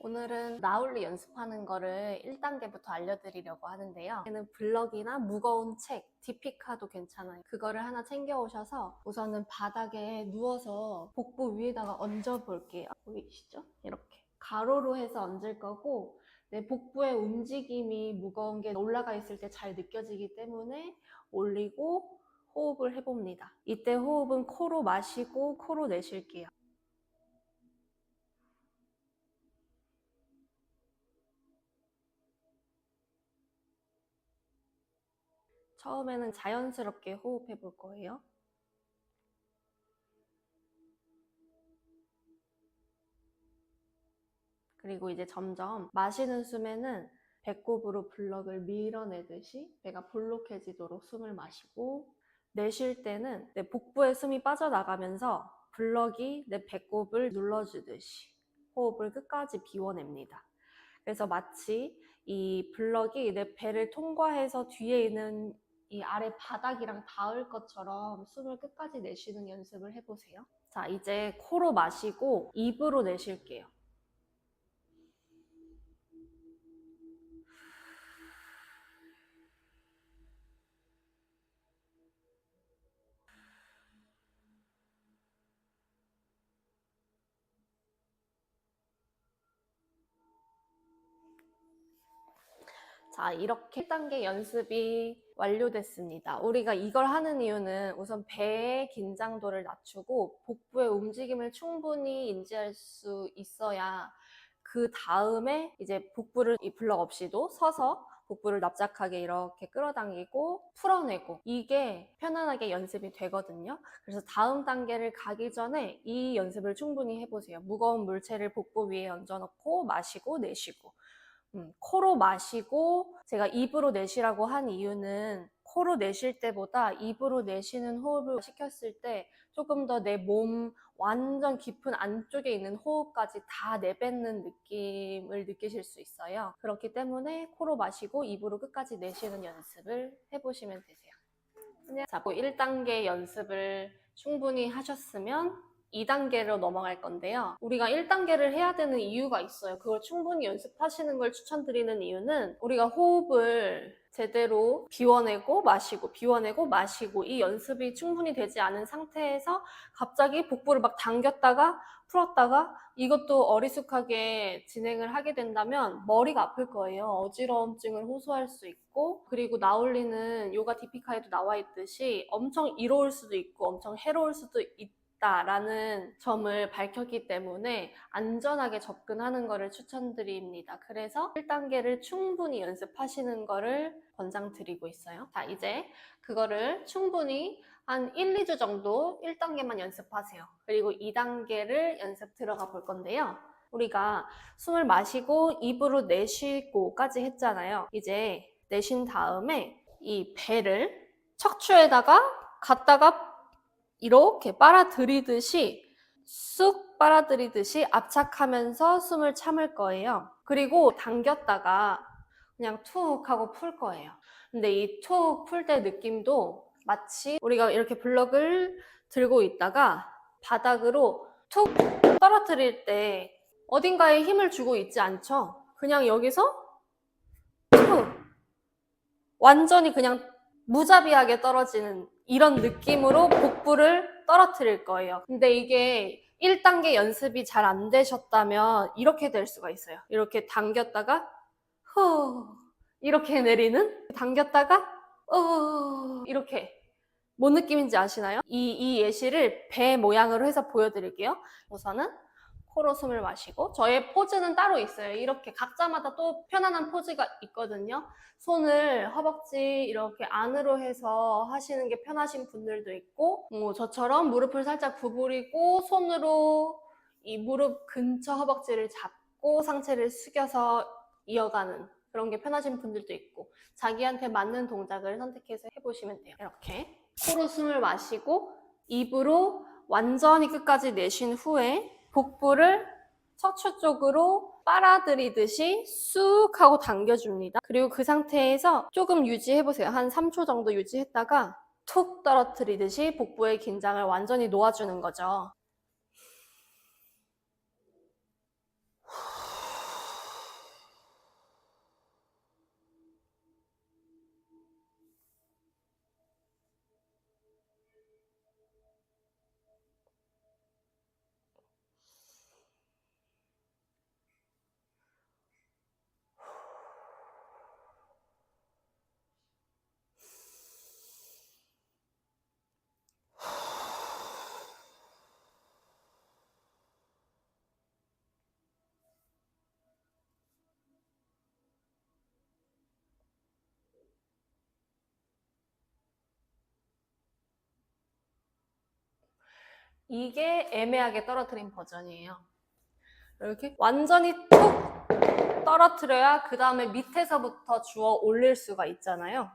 오늘은 나올리 연습하는 거를 1단계부터 알려드리려고 하는데요. 얘는 블럭이나 무거운 책, 디피카도 괜찮아요. 그거를 하나 챙겨 오셔서 우선은 바닥에 누워서 복부 위에다가 얹어 볼게요. 보이시죠? 이렇게 가로로 해서 얹을 거고, 내 복부의 움직임이 무거운 게 올라가 있을 때 잘 느껴지기 때문에 올리고 호흡을 해봅니다. 이때 호흡은 코로 마시고 코로 내쉴게요. 처음에는 자연스럽게 호흡해 볼 거예요. 그리고 이제 점점 마시는 숨에는 배꼽으로 블럭을 밀어내듯이 배가 볼록해지도록 숨을 마시고, 내쉴 때는 내 복부에 숨이 빠져나가면서 블럭이 내 배꼽을 눌러주듯이 호흡을 끝까지 비워냅니다. 그래서 마치 이 블럭이 내 배를 통과해서 뒤에 있는 이 아래 바닥이랑 닿을 것처럼 숨을 끝까지 내쉬는 연습을 해보세요. 자, 이제 코로 마시고 입으로 내쉴게요. 자, 이렇게 1단계 연습이 완료됐습니다. 우리가 이걸 하는 이유는 우선 배의 긴장도를 낮추고 복부의 움직임을 충분히 인지할 수 있어야 그 다음에 이제 복부를 이 블럭 없이도 서서 복부를 납작하게 이렇게 끌어당기고 풀어내고, 이게 편안하게 연습이 되거든요. 그래서 다음 단계를 가기 전에 이 연습을 충분히 해보세요. 무거운 물체를 복부 위에 얹어놓고 마시고 내쉬고, 코로 마시고 제가 입으로 내쉬라고 한 이유는 코로 내쉴 때보다 입으로 내쉬는 호흡을 시켰을 때 조금 더 내 몸 완전 깊은 안쪽에 있는 호흡까지 다 내뱉는 느낌을 느끼실 수 있어요. 그렇기 때문에 코로 마시고 입으로 끝까지 내쉬는 연습을 해보시면 되세요. 자, 1단계 연습을 충분히 하셨으면 2단계로 넘어갈 건데요. 우리가 1단계를 해야 되는 이유가 있어요. 그걸 충분히 연습하시는 걸 추천드리는 이유는 우리가 호흡을 제대로 비워내고 마시고 비워내고 마시고 이 연습이 충분히 되지 않은 상태에서 갑자기 복부를 막 당겼다가 풀었다가 이것도 어리숙하게 진행을 하게 된다면 머리가 아플 거예요. 어지러움증을 호소할 수 있고, 그리고 나올리는 요가 디피카에도 나와 있듯이 엄청 이로울 수도 있고 엄청 해로울 수도 있다라는 점을 밝혔기 때문에 안전하게 접근하는 것을 추천드립니다. 그래서 1단계를 충분히 연습하시는 것을 권장드리고 있어요. 자, 이제 그거를 충분히 한 1, 2주 정도 1단계만 연습하세요. 그리고 2단계를 연습 들어가 볼 건데요. 우리가 숨을 마시고 입으로 내쉬고까지 했잖아요. 이제 내쉰 다음에 이 배를 척추에다가 갖다가 이렇게 빨아들이듯이 쑥 빨아들이듯이 압착하면서 숨을 참을 거예요. 그리고 당겼다가 그냥 툭 하고 풀 거예요. 근데 이 툭 풀 때 느낌도 마치 우리가 이렇게 블럭을 들고 있다가 바닥으로 툭 떨어뜨릴 때 어딘가에 힘을 주고 있지 않죠? 그냥 여기서 툭 완전히 그냥 무자비하게 떨어지는 이런 느낌으로 복부를 떨어뜨릴 거예요. 근데 이게 1단계 연습이 잘 안 되셨다면 이렇게 될 수가 있어요. 이렇게 당겼다가 후 이렇게 내리는, 당겼다가 이렇게. 뭔 느낌인지 아시나요? 이 예시를 배 모양으로 해서 보여드릴게요. 우선은 코로 숨을 마시고, 저의 포즈는 따로 있어요. 이렇게 각자마다 또 편안한 포즈가 있거든요. 손을 허벅지 이렇게 안으로 해서 하시는 게 편하신 분들도 있고, 저처럼 무릎을 살짝 구부리고 손으로 이 무릎 근처 허벅지를 잡고 상체를 숙여서 이어가는 그런 게 편하신 분들도 있고, 자기한테 맞는 동작을 선택해서 해보시면 돼요. 이렇게 코로 숨을 마시고 입으로 완전히 끝까지 내쉰 후에 복부를 척추 쪽으로 빨아들이듯이 쑥 하고 당겨줍니다. 그리고 그 상태에서 조금 유지해보세요. 한 3초 정도 유지했다가 툭 떨어뜨리듯이 복부의 긴장을 완전히 놓아주는 거죠. 이게 애매하게 떨어뜨린 버전이에요. 이렇게 완전히 툭 떨어뜨려야 그 다음에 밑에서부터 주워 올릴 수가 있잖아요.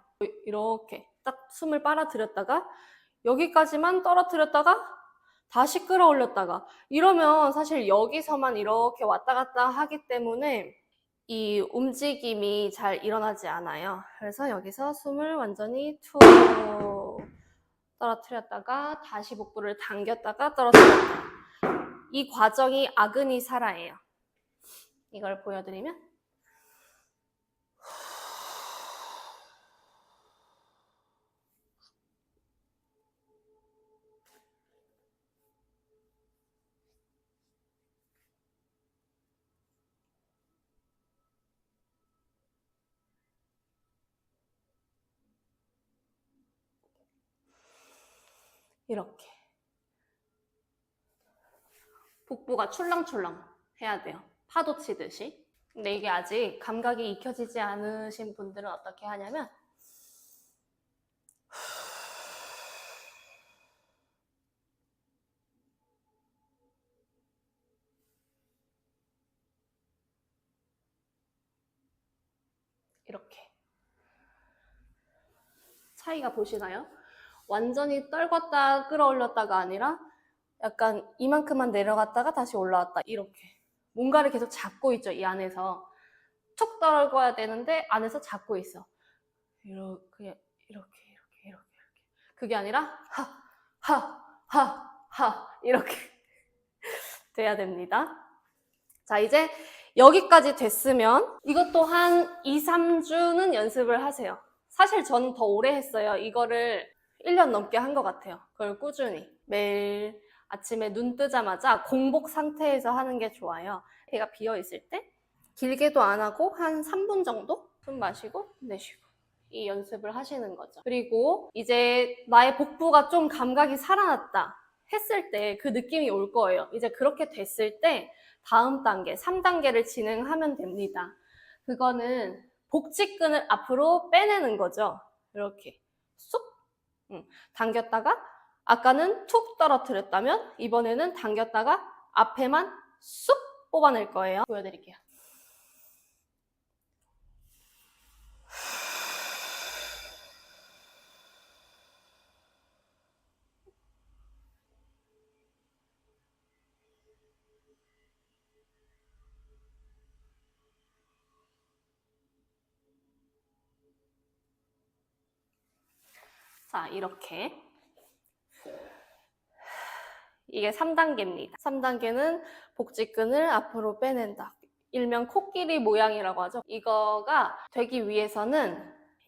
이렇게 딱 숨을 빨아들였다가 여기까지만 떨어뜨렸다가 다시 끌어올렸다가 이러면 사실 여기서만 이렇게 왔다 갔다 하기 때문에 이 움직임이 잘 일어나지 않아요. 그래서 여기서 숨을 완전히 툭 떨어뜨렸다가 다시 복부를 당겼다가 떨어뜨렸다. 이 과정이 아그니사라예요. 이걸 보여드리면 이렇게 복부가 출렁출렁 해야 돼요. 파도 치듯이. 근데 이게 아직 감각이 익혀지지 않으신 분들은 어떻게 하냐면 이렇게 차이가 보시나요? 완전히 떨궜다 끌어올렸다가 아니라 약간 이만큼만 내려갔다가 다시 올라왔다 이렇게 뭔가를 계속 잡고 있죠. 이 안에서 툭 떨궈야 되는데 안에서 잡고 있어. 이렇게 그게 아니라 하 이렇게 돼야 됩니다. 자, 이제 여기까지 됐으면 이것도 한 2, 3주는 연습을 하세요. 사실 저는 더 오래 했어요. 이거를 1년 넘게 한 것 같아요. 그걸 꾸준히 매일 아침에 눈 뜨자마자 공복 상태에서 하는 게 좋아요. 배가 비어 있을 때 길게도 안 하고 한 3분 정도 숨 마시고 내쉬고 이 연습을 하시는 거죠. 그리고 이제 나의 복부가 좀 감각이 살아났다 했을 때 그 느낌이 올 거예요. 이제 그렇게 됐을 때 다음 단계, 3단계를 진행하면 됩니다. 그거는 복직근을 앞으로 빼내는 거죠. 이렇게 쏙 당겼다가 아까는 툭 떨어뜨렸다면 이번에는 당겼다가 앞에만 쏙 뽑아낼 거예요. 보여드릴게요. 자, 이렇게 이게 3단계입니다. 3단계는 복직근을 앞으로 빼낸다. 일명 코끼리 모양이라고 하죠. 이거가 되기 위해서는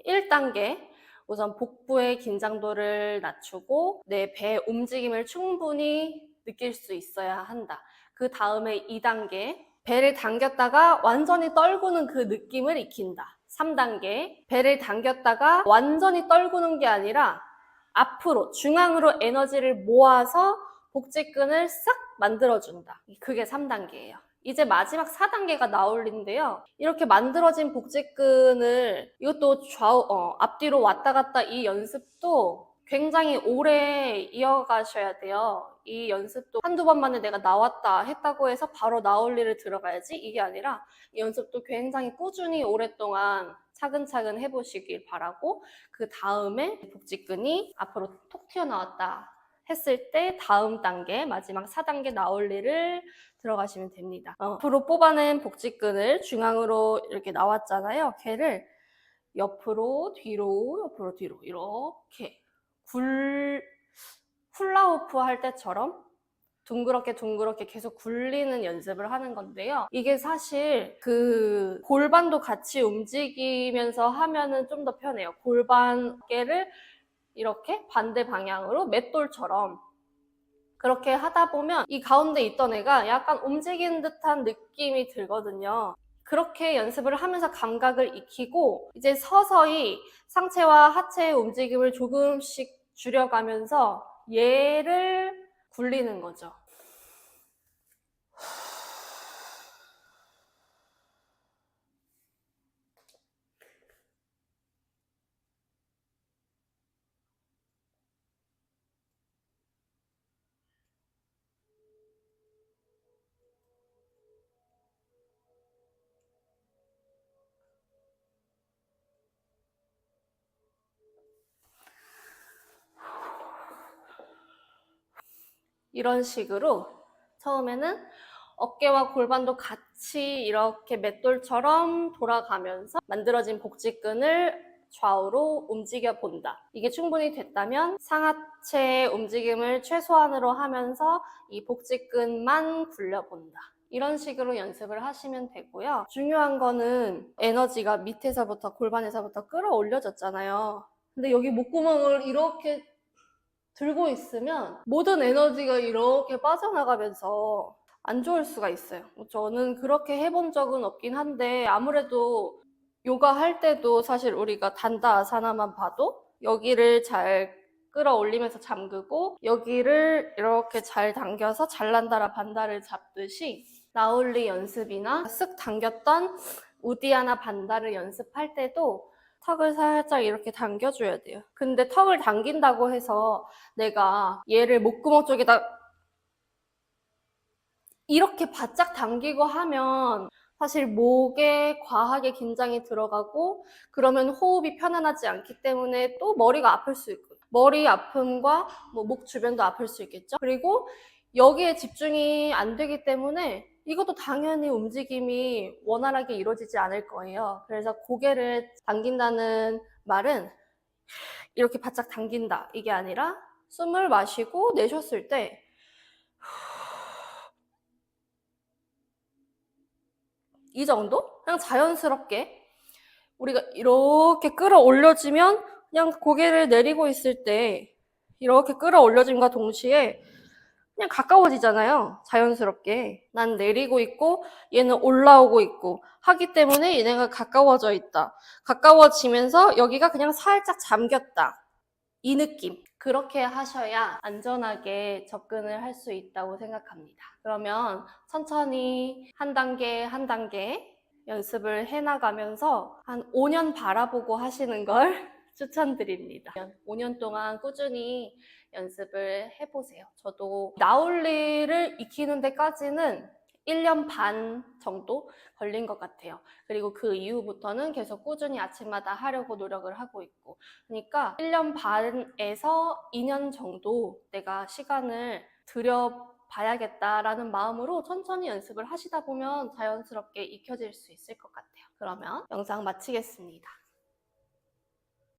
1단계 우선 복부의 긴장도를 낮추고 내 배 움직임을 충분히 느낄 수 있어야 한다. 그 다음에 2단계 배를 당겼다가 완전히 떨구는 그 느낌을 익힌다. 3단계 배를 당겼다가 완전히 떨구는 게 아니라 앞으로 중앙으로 에너지를 모아서 복직근을 싹 만들어준다. 그게 3단계예요. 이제 마지막 4단계가 나올린데요. 이렇게 만들어진 복직근을 이것도 앞뒤로 왔다 갔다 이 연습도 굉장히 오래 이어가셔야 돼요. 이 연습도 한두 번 만에 내가 나왔다 했다고 해서 바로 나올 일을 들어가야지 이게 아니라 이 연습도 굉장히 꾸준히 오랫동안 차근차근 해보시길 바라고 그 다음에 복직근이 앞으로 톡 튀어나왔다 했을 때 다음 단계 마지막 4단계 나올 일을 들어가시면 됩니다. 앞으로 뽑아낸 복직근을 중앙으로 이렇게 나왔잖아요. 걔를 옆으로 뒤로 옆으로 뒤로 이렇게 훌라후프 할 때처럼 둥그렇게 계속 굴리는 연습을 하는 건데요. 이게 사실 그 골반도 같이 움직이면서 하면은 좀 더 편해요. 골반 어깨를 이렇게 반대 방향으로 맷돌처럼 그렇게 하다 보면 이 가운데 있던 애가 약간 움직이는 듯한 느낌이 들거든요. 그렇게 연습을 하면서 감각을 익히고 이제 서서히 상체와 하체의 움직임을 조금씩 줄여가면서 얘를 굴리는 거죠. 이런 식으로 처음에는 어깨와 골반도 같이 이렇게 맷돌처럼 돌아가면서 만들어진 복직근을 좌우로 움직여 본다. 이게 충분히 됐다면 상하체 움직임을 최소한으로 하면서 이 복직근만 굴려본다. 이런 식으로 연습을 하시면 되고요. 중요한 거는 에너지가 밑에서부터 골반에서부터 끌어올려졌잖아요. 근데 여기 목구멍을 이렇게 들고 있으면 모든 에너지가 이렇게 빠져나가면서 안 좋을 수가 있어요. 저는 그렇게 해본 적은 없긴 한데 아무래도 요가 할 때도 사실 우리가 단다 아사나만 봐도 여기를 잘 끌어올리면서 잠그고 여기를 이렇게 잘 당겨서 잘난다라 반다를 잡듯이 나올리 연습이나 쓱 당겼던 우디아나 반다를 연습할 때도 턱을 살짝 이렇게 당겨줘야 돼요. 근데 턱을 당긴다고 해서 내가 얘를 목구멍 쪽에다 이렇게 바짝 당기고 하면 사실 목에 과하게 긴장이 들어가고 그러면 호흡이 편안하지 않기 때문에 또 머리가 아플 수 있고 머리 아픔과 목 주변도 아플 수 있겠죠. 그리고 여기에 집중이 안 되기 때문에 이것도 당연히 움직임이 원활하게 이루어지지 않을 거예요. 그래서 고개를 당긴다는 말은 이렇게 바짝 당긴다 이게 아니라 숨을 마시고 내쉬었을 때 이 정도? 그냥 자연스럽게 우리가 이렇게 끌어올려지면 그냥 고개를 내리고 있을 때 이렇게 끌어올려짐과 동시에 그냥 가까워지잖아요. 자연스럽게. 난 내리고 있고 얘는 올라오고 있고 하기 때문에 얘네가 가까워져 있다. 가까워지면서 여기가 그냥 살짝 잠겼다. 이 느낌. 그렇게 하셔야 안전하게 접근을 할 수 있다고 생각합니다. 그러면 천천히 한 단계 한 단계 연습을 해나가면서 한 5년 바라보고 하시는 걸 추천드립니다. 5년 동안 꾸준히 연습을 해보세요. 저도 나올리를 익히는 데까지는 1년 반 정도 걸린 것 같아요. 그리고 그 이후부터는 계속 꾸준히 아침마다 하려고 노력을 하고 있고 그러니까 1년 반에서 2년 정도 내가 시간을 들여봐야겠다라는 마음으로 천천히 연습을 하시다 보면 자연스럽게 익혀질 수 있을 것 같아요. 그러면 영상 마치겠습니다.